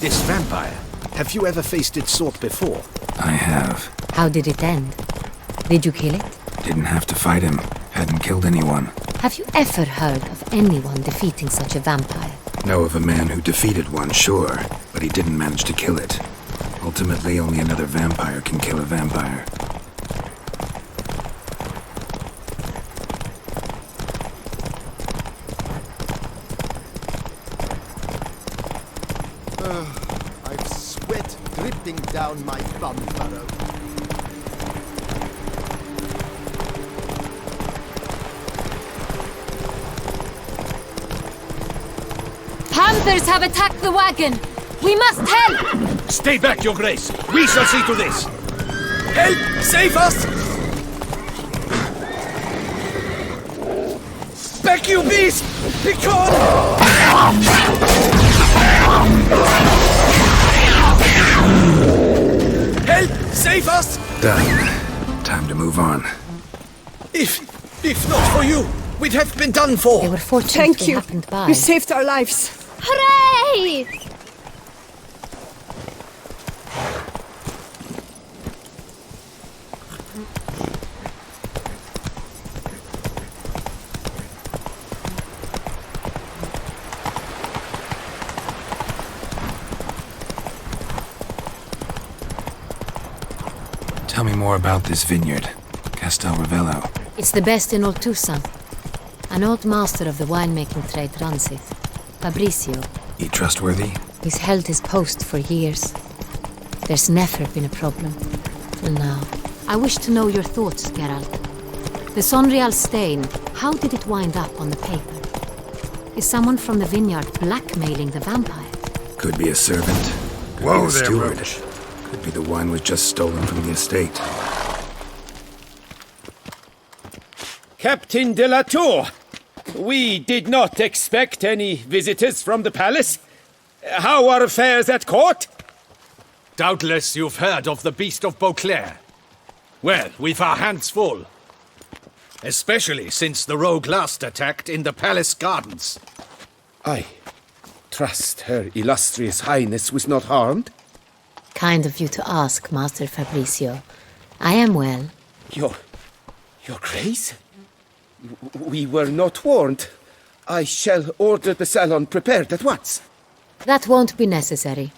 This vampire, have you ever faced its sort before? I have. How did it end? Did you kill it? Didn't have to fight him. Hadn't killed anyone. Have you ever heard of anyone defeating such a vampire? Know of a man who defeated one, sure, but he didn't manage to kill it. Ultimately, only another vampire can kill a vampire. I've sweat dripping down my bum furrow. Panthers have attacked the wagon! We must help! Stay back, Your Grace. We shall see to this. Help! Save us! Back, you beast! Be gone! Help! Save us! Done. Time to move on. If not for you, we'd have been done for. They were fortunate Thank they you. happened by. You saved our lives. Hooray! Tell me more about this vineyard. Castel Ravello. It's the best in all Toussaint. An old master of the winemaking trade runs it. Fabrizio. He trustworthy? He's held his post for years. There's never been a problem. Till now. I wish to know your thoughts, Geralt. The Sangreal stain, how did it wind up on the paper? Is someone from the vineyard blackmailing the vampire? Could be a servant. Could Whoa be the there, steward. Roach. Could be the wine was just stolen from the estate. Captain de la Tour, we did not expect any visitors from the palace. How are affairs at court? Doubtless you've heard of the Beast of Beauclair. Well, we've our hands full. Especially since the rogue last attacked in the palace gardens. I trust Her Illustrious Highness was not harmed. Kind of you to ask, Master Fabrizio. I am well. Your Grace? We were not warned. I shall order the salon prepared at once. That won't be necessary.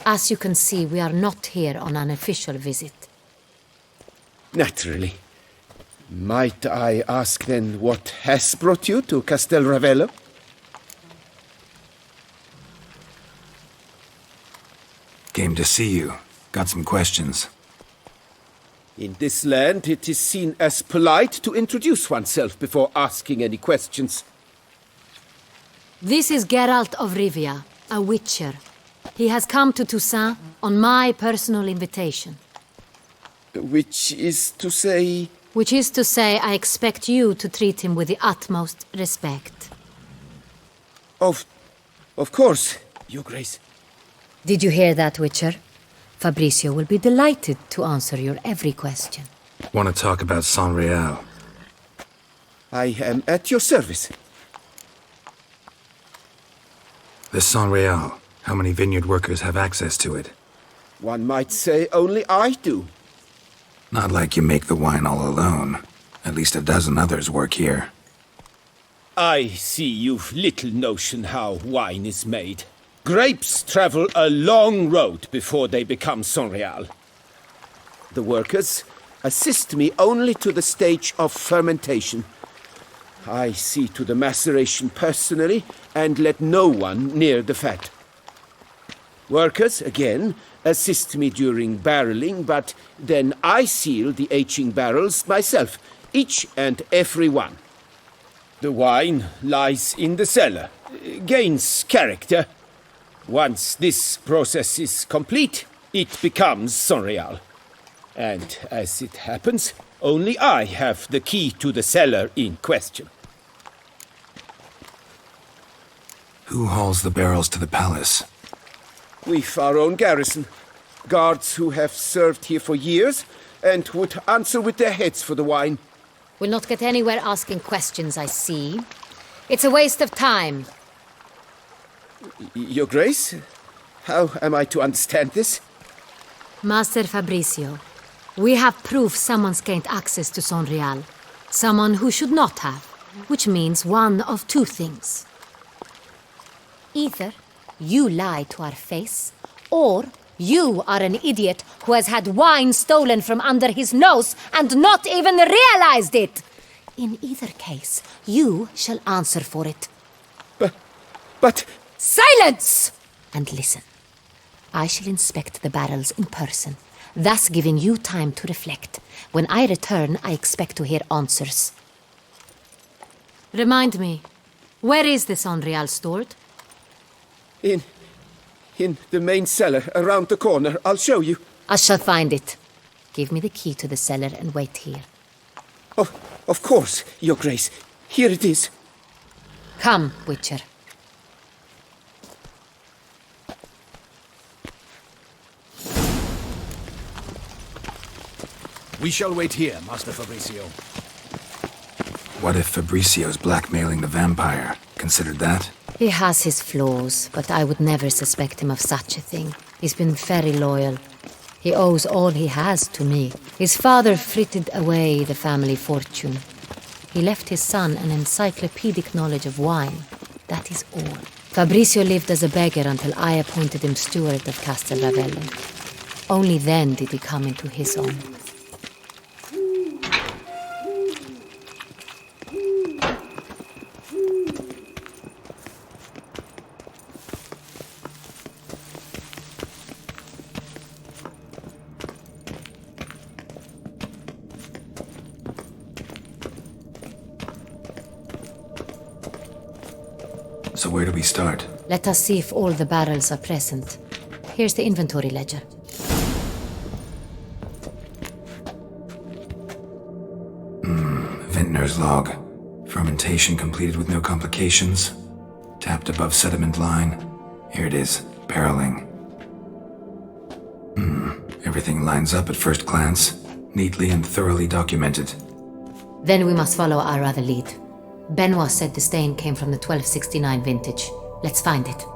As you can see, we are not here on an official visit. Naturally. Might I ask then what has brought you to Castel Ravello? Came to see you. Got some questions. In this land, it is seen as polite to introduce oneself before asking any questions. This is Geralt of Rivia, a witcher. He has come to Toussaint on my personal invitation. Which is to say... Which is to say, I expect you to treat him with the utmost respect. Of course, Your Grace. Did you hear that, Witcher? Fabrizio will be delighted to answer your every question. Want to talk about Sangreal? I am at your service. The Sangreal. How many vineyard workers have access to it? One might say only I do. Not like you make the wine all alone. At least a dozen others work here. I see you've little notion how wine is made. Grapes travel a long road before they become Sangreal. The workers assist me only to the stage of fermentation. I see to the maceration personally and let no one near the fat. Workers, again, assist me during barreling, but then I seal the aging barrels myself, each and every one. The wine lies in the cellar, gains character. Once this process is complete, it becomes Sangreal. And as it happens, only I have the key to the cellar in question. Who hauls the barrels to the palace? We've our own garrison. Guards who have served here for years and would answer with their heads for the wine. We'll not get anywhere asking questions, I see. It's a waste of time. Your Grace? How am I to understand this? Master Fabricio, we have proof someone's gained access to Sangreal. Someone who should not have, which means one of two things. Either you lie to our face, or you are an idiot who has had wine stolen from under his nose and not even realized it. In either case, you shall answer for it. But... Silence! And listen. I shall inspect the barrels in person, thus giving you time to reflect. When I return, I expect to hear answers. Remind me, where is the Sangreal stored? In the main cellar, around the corner. I'll show you. I shall find it. Give me the key to the cellar and wait here. Oh, of course, Your Grace. Here it is. Come, Witcher. We shall wait here, Master Fabricio. What if Fabricio's blackmailing the vampire? Considered that? He has his flaws, but I would never suspect him of such a thing. He's been very loyal. He owes all he has to me. His father frittered away the family fortune. He left his son an encyclopedic knowledge of wine. That is all. Fabricio lived as a beggar until I appointed him steward of Castel Ravello. Only then did he come into his own. So where do we start? Let us see if all the barrels are present. Here's the inventory ledger. Vintner's log. Fermentation completed with no complications. Tapped above sediment line. Here it is. Barreling. Everything lines up at first glance. Neatly and thoroughly documented. Then we must follow our other lead. Benoit said the stain came from the 1269 vintage. Let's find it.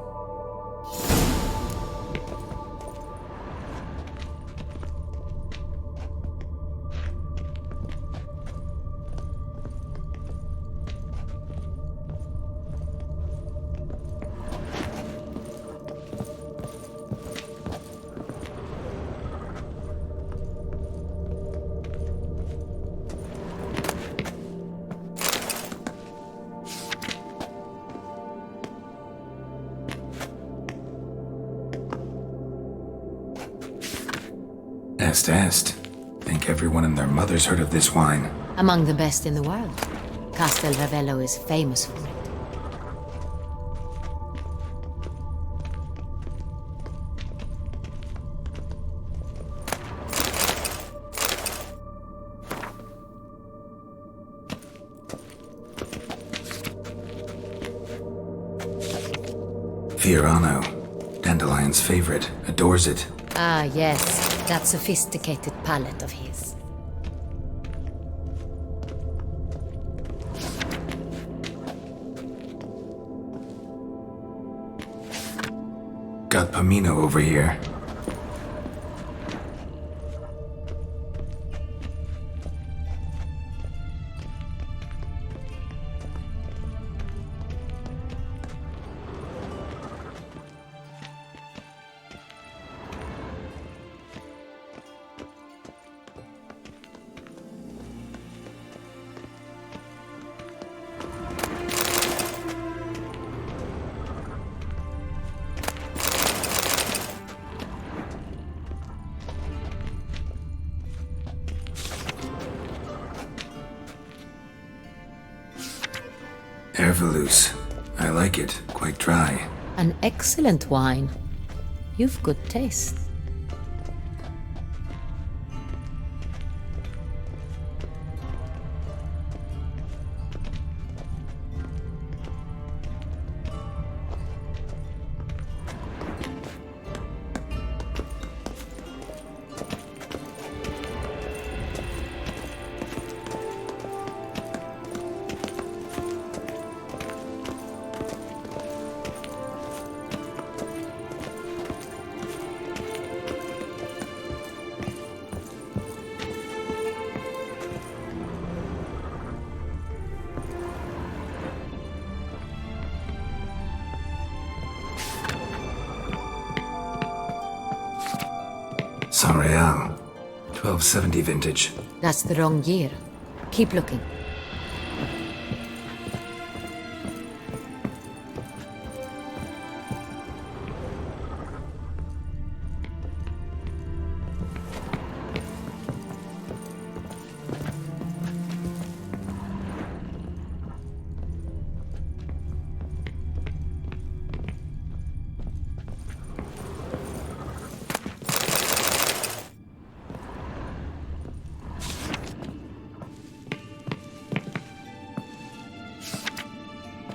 Est. Think everyone and their mother's heard of this wine. Among the best in the world. Castel Ravello is famous for it. Fiorano. Dandelion's favorite. Adores it. Ah, yes. That sophisticated palate of his. Got Pomino over here. Hervelous. I like it. Quite dry. An excellent wine. You've good taste. Sangreal. 1270 vintage. That's the wrong year. Keep looking.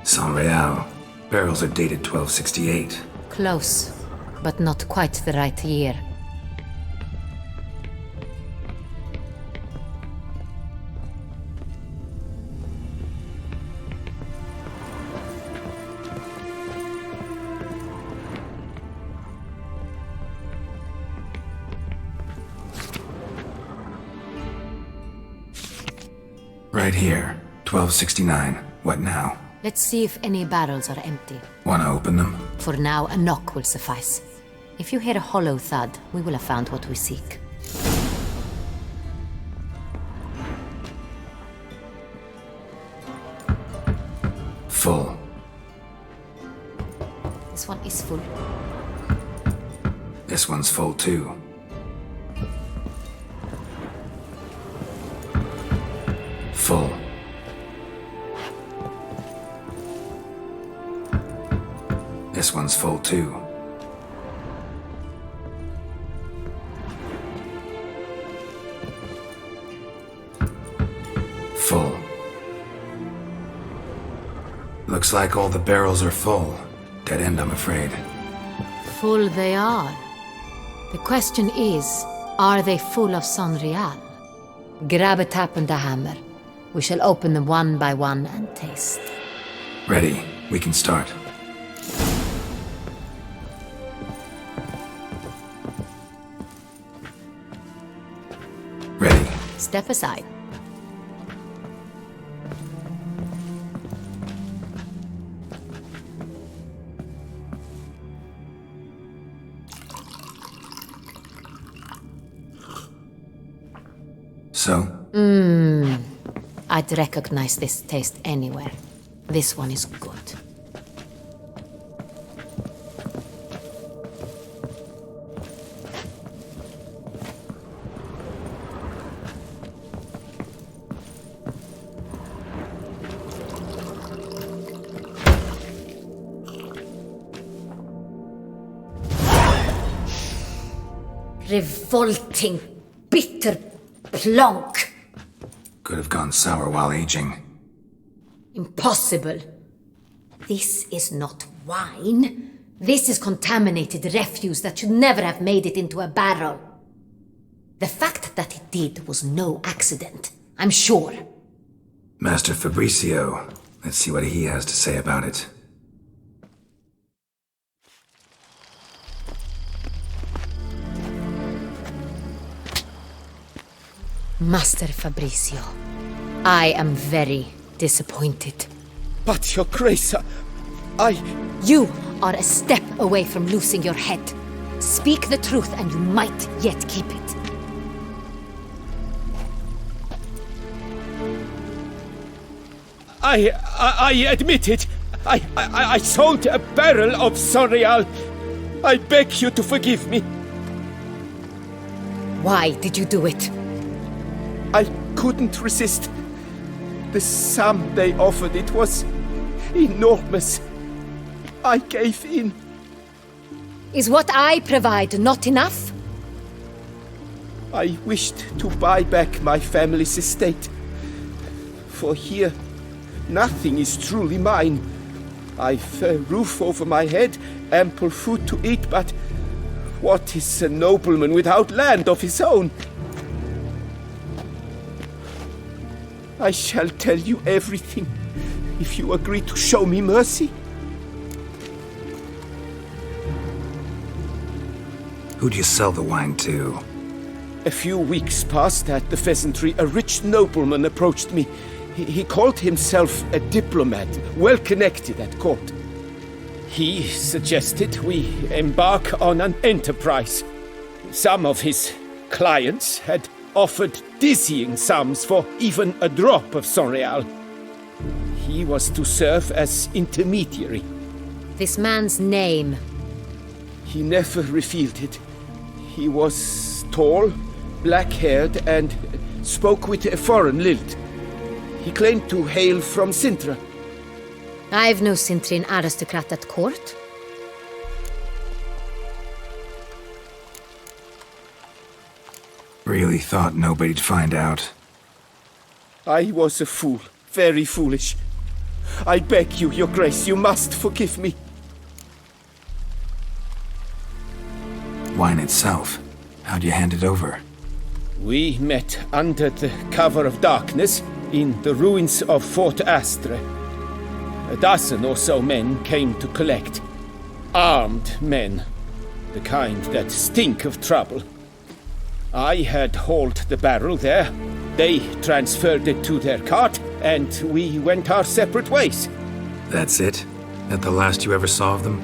Sangreal. Barrels are dated 1268. Close, but not quite the right year. Right here. 1269. What now? Let's see if any barrels are empty. Wanna open them? For now, a knock will suffice. If you hear a hollow thud, we will have found what we seek. Full. This one is full. This one's full too. Full. This one's full too. Full. Looks like all the barrels are full. Dead end, I'm afraid. Full they are. The question is, are they full of Sangreal? Grab a tap and a hammer. We shall open them one by one and taste. Ready. We can start. Ready. Step aside. So? I'd recognize this taste anywhere. This one is good. Revolting, bitter plonk. Could have gone sour while aging. Impossible. This is not wine. This is contaminated refuse that should never have made it into a barrel. The fact that it did was no accident, I'm sure. Master Fabricio. Let's see what he has to say about it. Master Fabricio, I am very disappointed. But, Your Grace, You are a step away from losing your head. Speak the truth and you might yet keep it. I admit it. I sold a barrel of Sangreal. I beg you to forgive me. Why did you do it? I couldn't resist. The sum they offered, it was enormous. I gave in. Is what I provide not enough? I wished to buy back my family's estate. For here, nothing is truly mine. I've a roof over my head, ample food to eat, but what is a nobleman without land of his own? I shall tell you everything, if you agree to show me mercy. Who'd you sell the wine to? A few weeks past at the pheasantry, a rich nobleman approached me. He called himself a diplomat, well connected at court. He suggested we embark on an enterprise. Some of his clients had offered dizzying sums for even a drop of Sangreal. He was to serve as intermediary. This man's name. He never revealed it. He was tall, black-haired, and spoke with a foreign lilt. He claimed to hail from Sintra. I've no Cintrin aristocrat at court. Really thought nobody'd find out. I was a fool, very foolish. I beg you, Your Grace, you must forgive me. Wine itself, how'd you hand it over? We met under the cover of darkness in the ruins of Fort Astre. A dozen or so men came to collect. Armed men. The kind that stink of trouble. I had hauled the barrel there. They transferred it to their cart, and we went our separate ways. That's it? That the last you ever saw of them?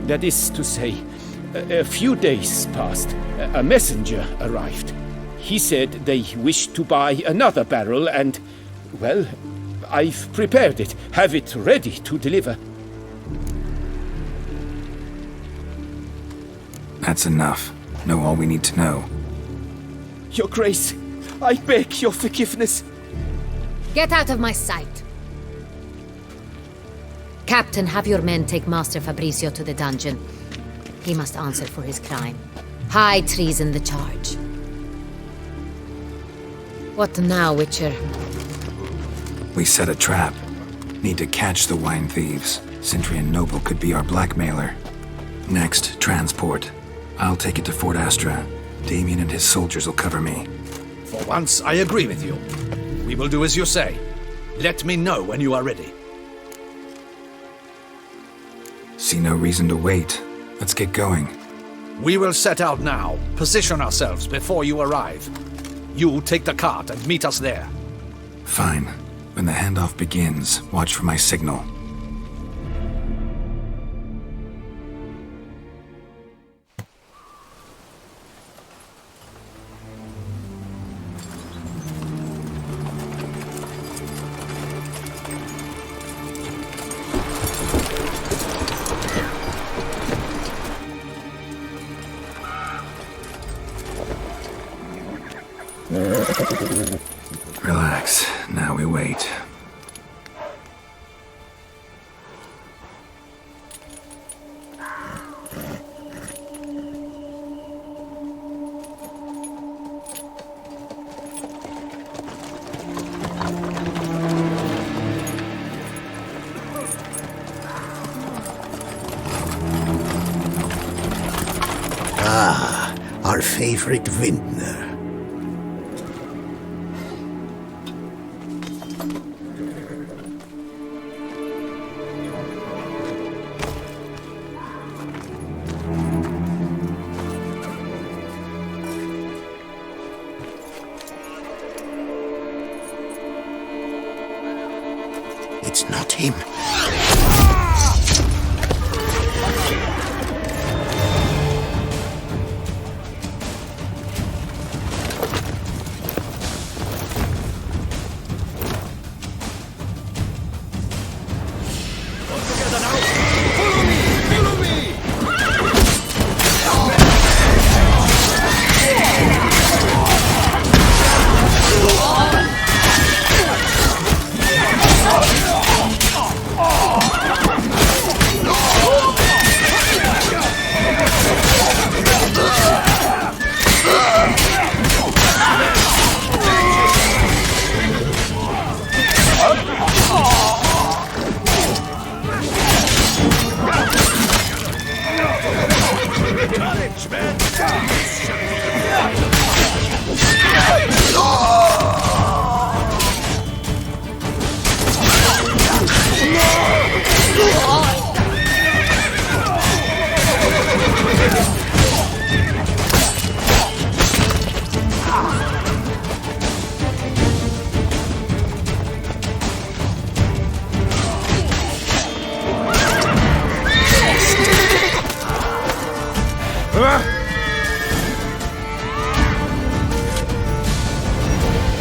That is to say, a few days passed. A messenger arrived. He said they wished to buy another barrel and, well, I've prepared it. Have it ready to deliver. That's enough. Know all we need to know. Your Grace, I beg your forgiveness. Get out of my sight. Captain, have your men take Master Fabrizio to the dungeon. He must answer for his crime. High treason the charge. What now, Witcher? We set a trap. Need to catch the wine thieves. Cintrian Noble could be our blackmailer. Next, transport. I'll take it to Fort Astra. Damien and his soldiers will cover me. For once, I agree with you. We will do as you say. Let me know when you are ready. See no reason to wait. Let's get going. We will set out now. Position ourselves before you arrive. You take the cart and meet us there. Fine. When the handoff begins, watch for my signal. Relax. Now we wait. Our favorite vintner. It's not him.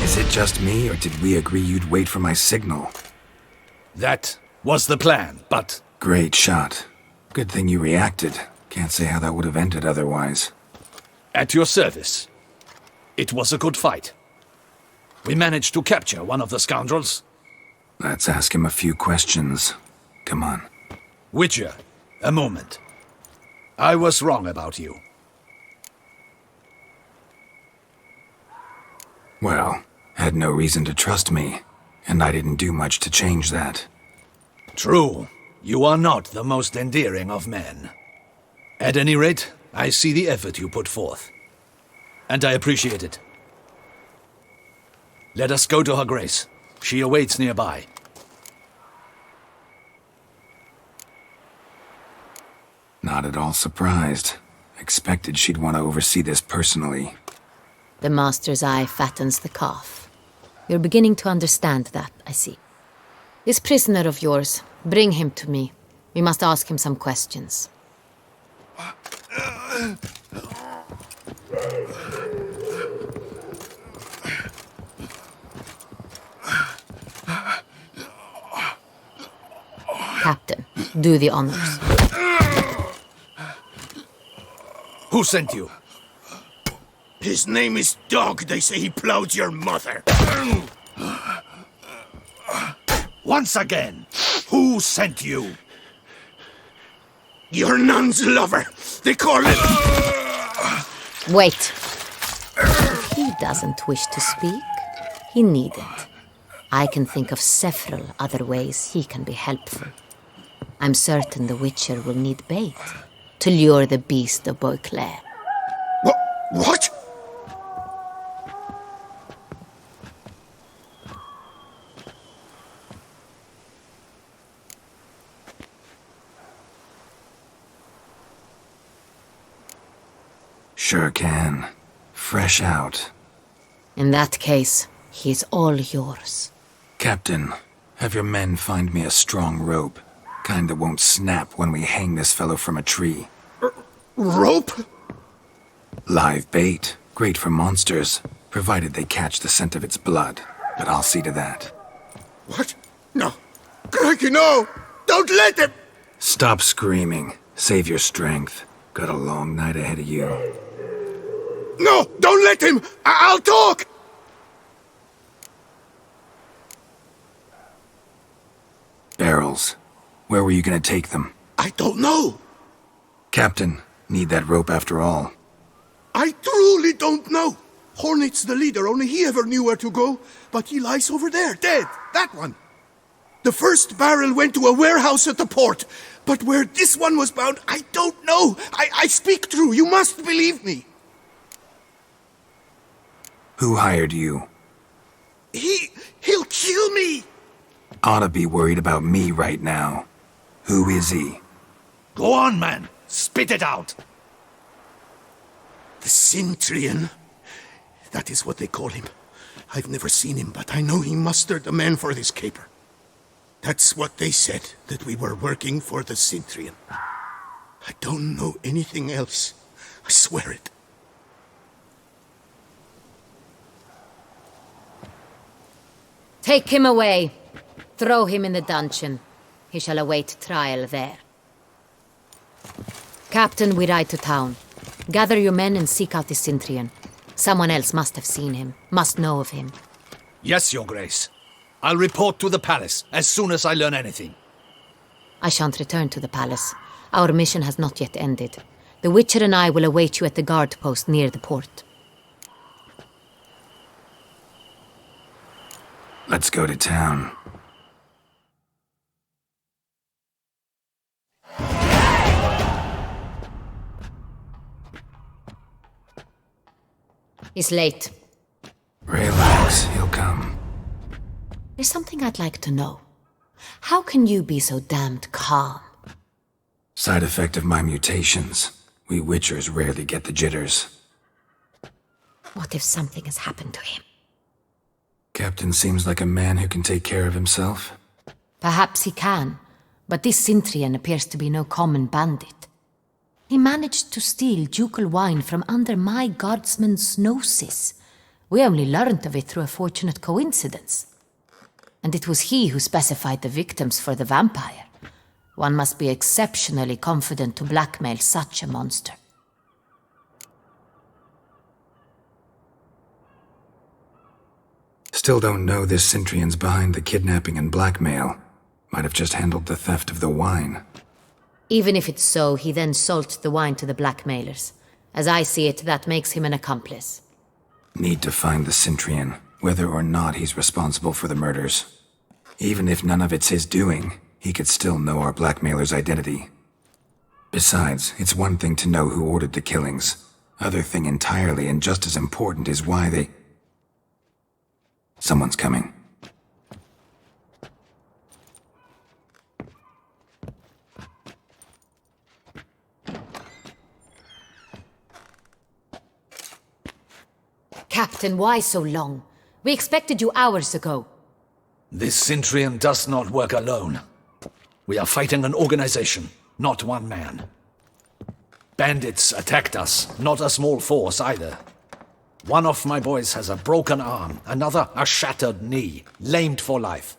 Is it just me, or did we agree you'd wait for my signal? That was the plan, but Great shot. Good thing you reacted. Can't say how that would have ended otherwise. at your service. It was a good fight. We managed to capture one of the scoundrels. Let's ask him a few questions. Come on. Witcher, a moment. I was wrong about you. Well, had no reason to trust me, and I didn't do much to change that. True, you are not the most endearing of men. At any rate, I see the effort you put forth. And I appreciate it. Let us go to her grace. She awaits nearby. Not at all surprised. Expected she'd want to oversee this personally. The master's eye fattens the calf. You're beginning to understand that, I see. This prisoner of yours, bring him to me. We must ask him some questions. Captain, do the honors. Who sent you? His name is Dog. They say he plowed your mother. Once again, who sent you? Your nun's lover. They call him... Wait. If he doesn't wish to speak, he needn't. I can think of several other ways he can be helpful. I'm certain the Witcher will need bait to lure the beast of Beauclair. What? Sure can. Fresh out. In that case, he's all yours. Captain, have your men find me a strong rope. Kind that won't snap when we hang this fellow from a tree. Rope? Live bait. Great for monsters, provided they catch the scent of its blood. But I'll see to that. What? No. Crikey, no! Don't let him! Stop screaming. Save your strength. Got a long night ahead of you. No! Don't let him! I'll talk! Barrels. Where were you gonna take them? I don't know. Captain, need that rope after all. I truly don't know. Hornet's the leader, only he ever knew where to go. But he lies over there, dead. That one. The first barrel went to a warehouse at the port. But where this one was bound, I don't know. I speak true. You must believe me. Who hired you? He'll kill me. Oughta be worried about me right now. Who is he? Go on, man. Spit it out. The Cintrian. That is what they call him. I've never seen him, but I know he mustered the men for this caper. That's what they said, that we were working for the Cintrian. I don't know anything else. I swear it. Take him away. Throw him in the dungeon. He shall await trial there. Captain, we ride to town. Gather your men and seek out the Cintrian. Someone else must have seen him, must know of him. Yes, Your Grace. I'll report to the palace as soon as I learn anything. I shan't return to the palace. Our mission has not yet ended. The Witcher and I will await you at the guard post near the port. Let's go to town. He's late. Relax, he'll come. There's something I'd like to know. How can you be so damned calm? Side effect of my mutations. We Witchers rarely get the jitters. What if something has happened to him? Captain seems like a man who can take care of himself. Perhaps he can, but this Cintrian appears to be no common bandit. He managed to steal ducal wine from under my guardsman's noses. We only learned of it through a fortunate coincidence. And it was he who specified the victims for the vampire. One must be exceptionally confident to blackmail such a monster. Still don't know this Centrion's behind the kidnapping and blackmail. Might have just handled the theft of the wine. Even if it's so, he then sold the wine to the blackmailers. As I see it, that makes him an accomplice. Need to find the Centrion, whether or not he's responsible for the murders. Even if none of it's his doing, he could still know our blackmailer's identity. Besides, it's one thing to know who ordered the killings. Other thing entirely, and just as important, is why they... Someone's coming. Captain, why so long? We expected you hours ago. This Centurion does not work alone. We are fighting an organization, not one man. Bandits attacked us, not a small force either. One of my boys has a broken arm, another a shattered knee, lamed for life.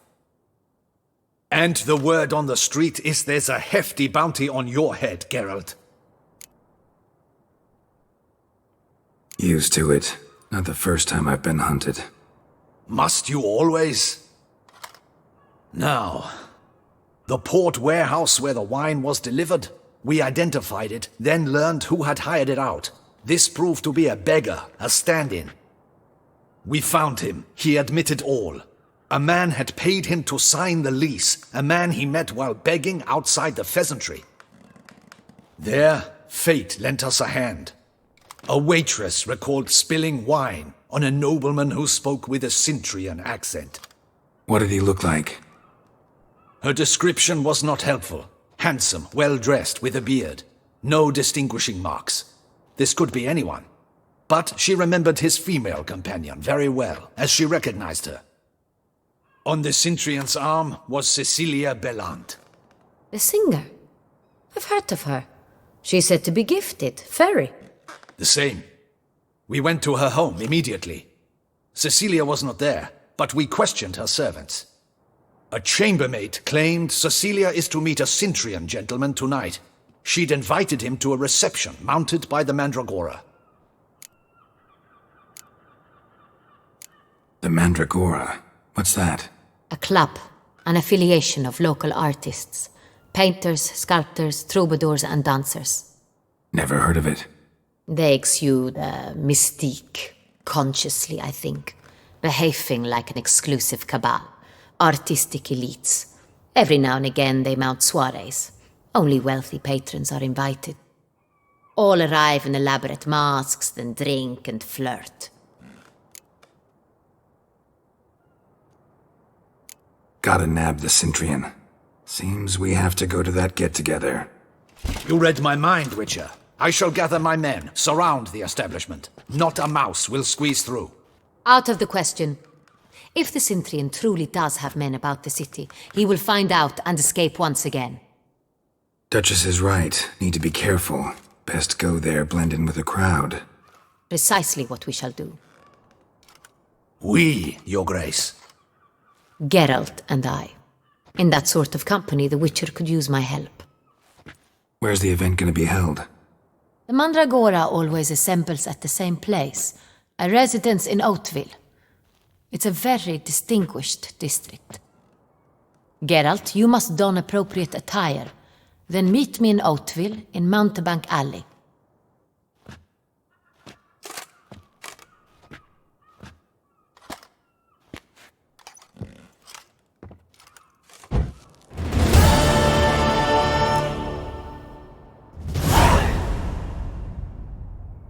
And the word on the street is there's a hefty bounty on your head, Geralt. Used to it. Not the first time I've been hunted. Must you always? Now, the port warehouse where the wine was delivered, we identified it, then learned who had hired it out. This proved to be a beggar, a stand-in. We found him. He admitted all. A man had paid him to sign the lease, a man he met while begging outside the pheasantry. There, fate lent us a hand. A waitress recalled spilling wine on a nobleman who spoke with a Centrian accent. What did he look like? Her description was not helpful. Handsome, well-dressed, with a beard. No distinguishing marks. This could be anyone. But she remembered his female companion very well, as she recognized her. On the Centrion's arm was Cecilia Bellant. The singer? I've heard of her. She's said to be gifted, very. The same. We went to her home immediately. Cecilia was not there, but we questioned her servants. A chambermaid claimed Cecilia is to meet a Centrian gentleman tonight. She'd invited him to a reception mounted by the Mandragora. The Mandragora? What's that? A club, an affiliation of local artists. Painters, sculptors, troubadours and dancers. Never heard of it. They exude mystique, consciously, I think. Behaving like an exclusive cabal. Artistic elites. Every now and again they mount soirees. Only wealthy patrons are invited. All arrive in elaborate masks, then drink and flirt. Gotta nab the Centrion. Seems we have to go to that get-together. You read my mind, Witcher. I shall gather my men, surround the establishment. Not a mouse will squeeze through. Out of the question. If the Centurion truly does have men about the city, he will find out and escape once again. Duchess is right. Need to be careful. Best go there, blend in with the crowd. Precisely what we shall do. We, Your Grace. Geralt and I. In that sort of company, the Witcher could use my help. Where's the event gonna be held? The Mandragora always assembles at the same place, a residence in Oatville. It's a very distinguished district. Geralt, you must don appropriate attire. Then meet me in Oatville, in Mountebank Alley.